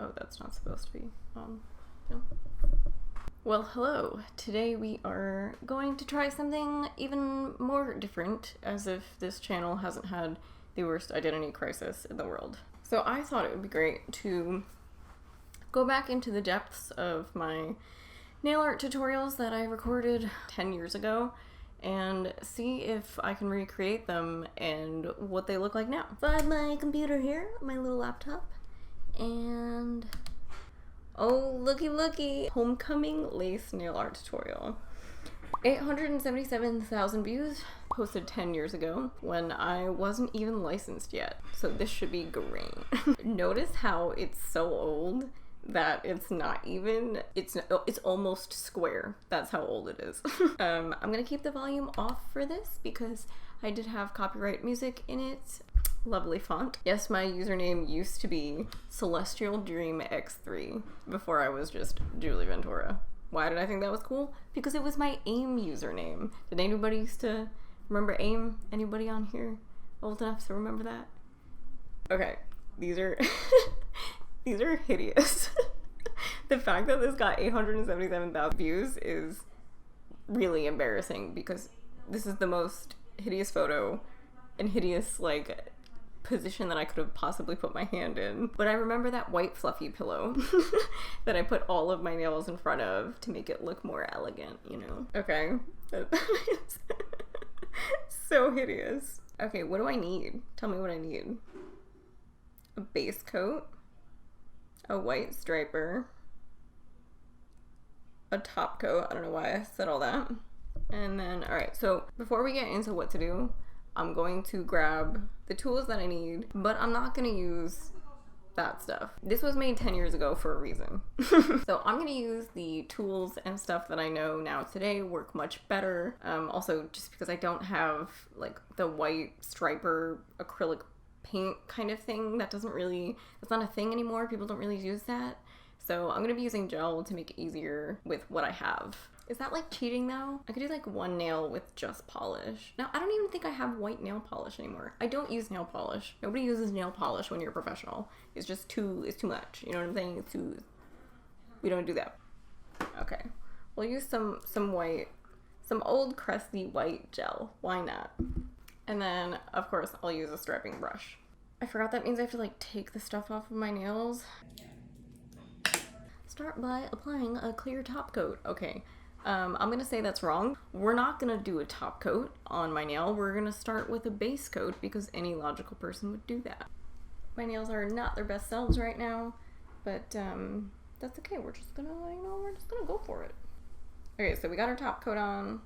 Oh, that's not supposed to be on. No. Well, hello. Today we are going to try something even more different, as if this channel hasn't had the worst identity crisis in the world. So I thought it would be great to go back into the depths of my nail art tutorials that I recorded 10 years ago and see if I can recreate them and what they look like now. So I have my computer here, my little laptop, and oh, looky, homecoming lace nail art tutorial. 877,000 views, posted 10 years ago when I wasn't even licensed yet. So this should be great. Notice how it's so old that it's not even, it's almost square. That's how old it is. I'm gonna keep the volume off for this because I did have copyright music in it. Lovely font. Yes, my username used to be Celestial Dream X3 before I was just Julie Ventura. Why did I think that was cool? Because it was my AIM username. Did anybody used to remember AIM? Anybody on here old enough to remember that? Okay, these are these are hideous. The fact that this got 877,000 views is really embarrassing because this is the most hideous photo and hideous, like, position that I could have possibly put my hand in. But I remember that white fluffy pillow that I put all of my nails in front of to make it look more elegant, you know? Okay. So hideous. Okay, what do I need? Tell me what I need. A base coat, a white striper, a top coat. I don't know why I said all that. And then, alright, so before we get into what to do, I'm going to grab the tools that I need, but I'm not going to use that stuff. This was made 10 years ago for a reason. So I'm going to use the tools and stuff that I know now today work much better. Also, just because I don't have like the white striper acrylic paint kind of thing, that's not a thing anymore. People don't really use that. So I'm going to be using gel to make it easier with what I have. Is that like cheating though? I could do like one nail with just polish. Now, I don't even think I have white nail polish anymore. I don't use nail polish. Nobody uses nail polish when you're a professional. It's just it's too much. You know what I'm saying? We don't do that. Okay. We'll use some white, some old crusty white gel. Why not? And then, of course, I'll use a striping brush. I forgot that means I have to like take the stuff off of my nails. Start by applying a clear top coat. Okay. I'm gonna say that's wrong. We're not gonna do a top coat on my nail. We're gonna start with a base coat because any logical person would do that. My nails are not their best selves right now, but that's okay. We're just gonna, we're just gonna go for it. Okay, so we got our top coat on.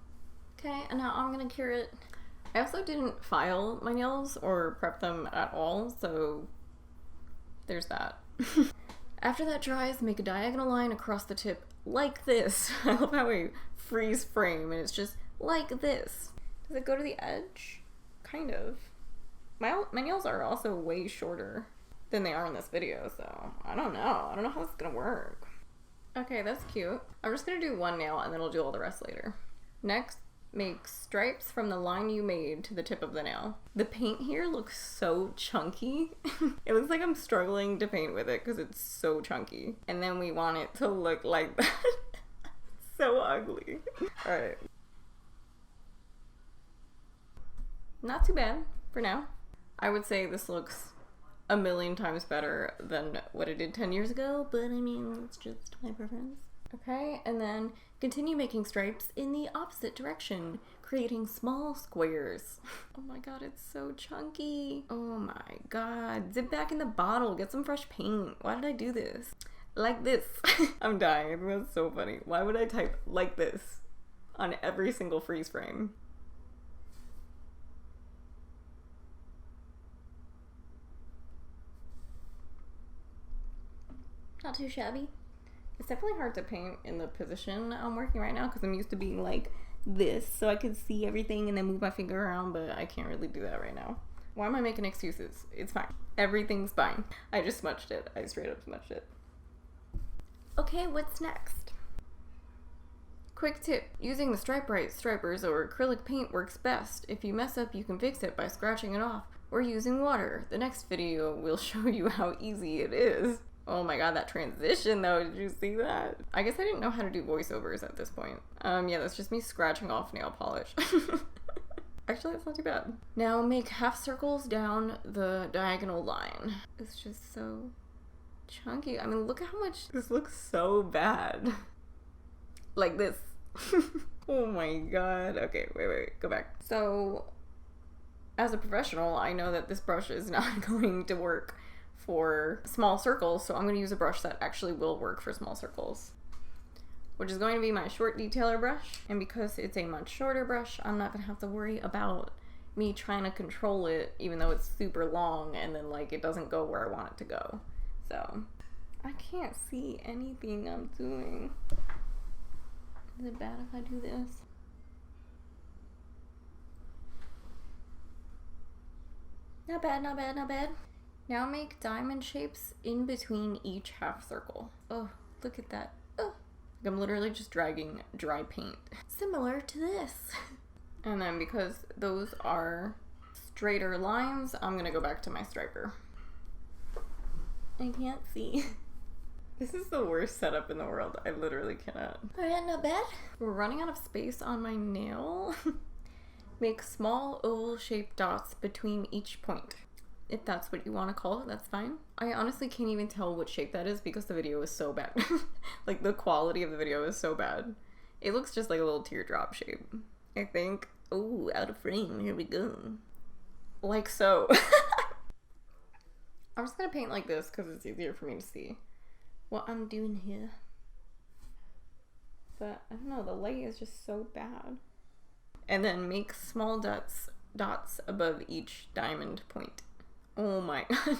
Okay, and now I'm gonna cure it. I also didn't file my nails or prep them at all, so there's that. After that dries, make a diagonal line across the tip like this. I love how we freeze frame and it's just like this. Does it go to the edge? Kind of. My nails are also way shorter than they are in this video, so I don't know. I don't know how this is gonna work. Okay, that's cute. I'm just gonna do one nail and then we'll do all the rest later. Next, make stripes from the line you made to the tip of the nail. The paint here looks so chunky. It looks like I'm struggling to paint with it because it's so chunky. And then we want it to look like that. So ugly. Alright. Not too bad for now. I would say this looks a million times better than what it did 10 years ago, but I mean, it's just my preference. Okay, and then continue making stripes in the opposite direction, creating small squares. Oh my god, it's so chunky. Oh my god. Zip back in the bottle. Get some fresh paint. Why did I do this? Like this. I'm dying. I think that's so funny. Why would I type like this on every single freeze frame? Not too shabby. It's definitely hard to paint in the position I'm working right now because I'm used to being like this so I can see everything and then move my finger around, but I can't really do that right now. Why am I making excuses? It's fine. Everything's fine. I just smudged it. I straight up smudged it. Okay, what's next? Quick tip. Using the stripers or acrylic paint works best. If you mess up, you can fix it by scratching it off or using water. The next video will show you how easy it is. Oh my god, that transition though, did you see that? I guess I didn't know how to do voiceovers at this point. Yeah, that's just me scratching off nail polish. Actually, that's not too bad. Now make half circles down the diagonal line. It's just so chunky. I mean, look at how much this looks so bad. Like this. Oh my god. Okay, wait, go back. So, as a professional, I know that this brush is not going to work for small circles, so I'm going to use a brush that actually will work for small circles, which is going to be my short detailer brush. And because it's a much shorter brush, I'm not going to have to worry about me trying to control it, even though it's super long and then like it doesn't go where I want it to go. So, I can't see anything I'm doing. Is it bad if I do this? Not bad, not bad, not bad. Now make diamond shapes in between each half circle. Oh, look at that. Oh, I'm literally just dragging dry paint. Similar to this. And then because those are straighter lines, I'm gonna go back to my striper. I can't see. This is the worst setup in the world. I literally cannot. Alright, not bad. We're running out of space on my nail. Make small oval-shaped dots between each point. If that's what you want to call it, that's fine. I honestly can't even tell what shape that is because the video is so bad. Like, the quality of the video is so bad. It looks just like a little teardrop shape, I think. Oh, out of frame. Here we go. Like so. I'm just gonna paint like this because it's easier for me to see what I'm doing here. But, I don't know, the light is just so bad. And then make small dots above each diamond point. Oh my god.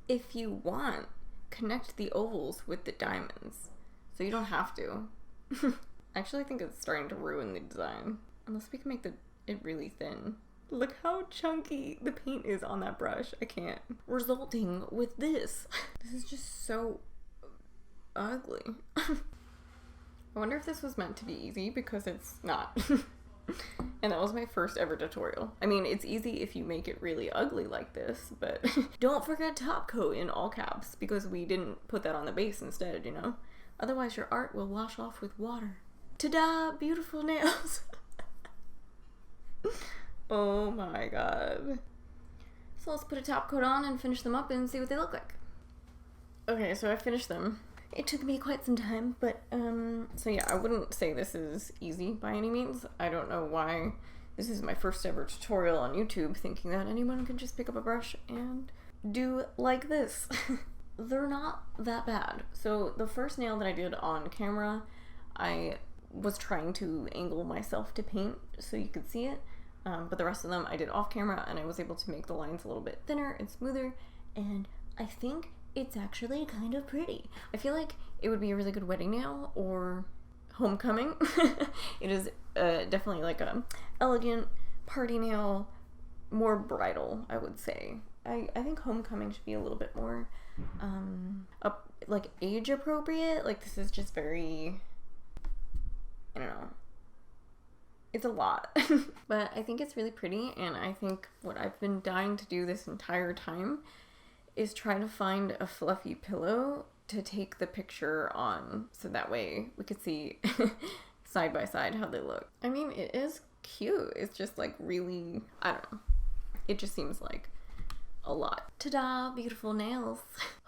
If you want, connect the ovals with the diamonds. So you don't have to. Actually, I think it's starting to ruin the design. Unless we can make it really thin. Look how chunky the paint is on that brush. I can't. Resulting with this. This is just so ugly. I wonder if this was meant to be easy because it's not. And that was my first ever tutorial. I mean, it's easy if you make it really ugly like this, but don't forget top coat in all caps because we didn't put that on the base instead, you know? Otherwise your art will wash off with water. Ta-da! Beautiful nails! Oh my god. So let's put a top coat on and finish them up and see what they look like. Okay, so I finished them. It took me quite some time, but, so yeah, I wouldn't say this is easy by any means. I don't know why this is my first ever tutorial on YouTube, thinking that anyone can just pick up a brush and do like this. They're not that bad. So the first nail that I did on camera, I was trying to angle myself to paint so you could see it. But the rest of them I did off camera and I was able to make the lines a little bit thinner and smoother, and I think it's actually kind of pretty. I feel like it would be a really good wedding nail or homecoming. It is definitely like a elegant party nail, more bridal, I would say. I think homecoming should be a little bit more like age appropriate. Like this is just very, I don't know. It's a lot. But I think it's really pretty, and I think what I've been dying to do this entire time is try to find a fluffy pillow to take the picture on so that way we could see side by side how they look. I mean, it is cute. It's just like really, I don't know. It just seems like a lot. Ta-da! Beautiful nails.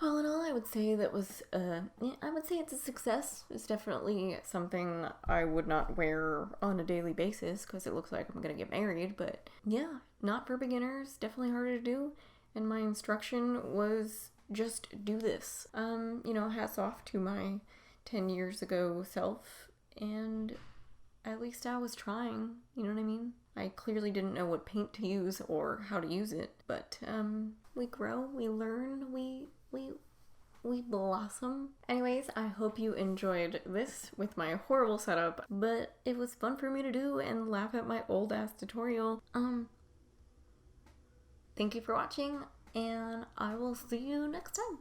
All in all, I would say that was, yeah, I would say it's a success. It's definitely something I would not wear on a daily basis because it looks like I'm gonna get married, but yeah, not for beginners, definitely harder to do, and my instruction was just do this. You know, hats off to my 10 years ago self, and at least I was trying, you know what I mean? I clearly didn't know what paint to use or how to use it, but we grow, we learn, we blossom. Anyways, I hope you enjoyed this with my horrible setup, but it was fun for me to do and laugh at my old ass tutorial. Thank you for watching, and I will see you next time.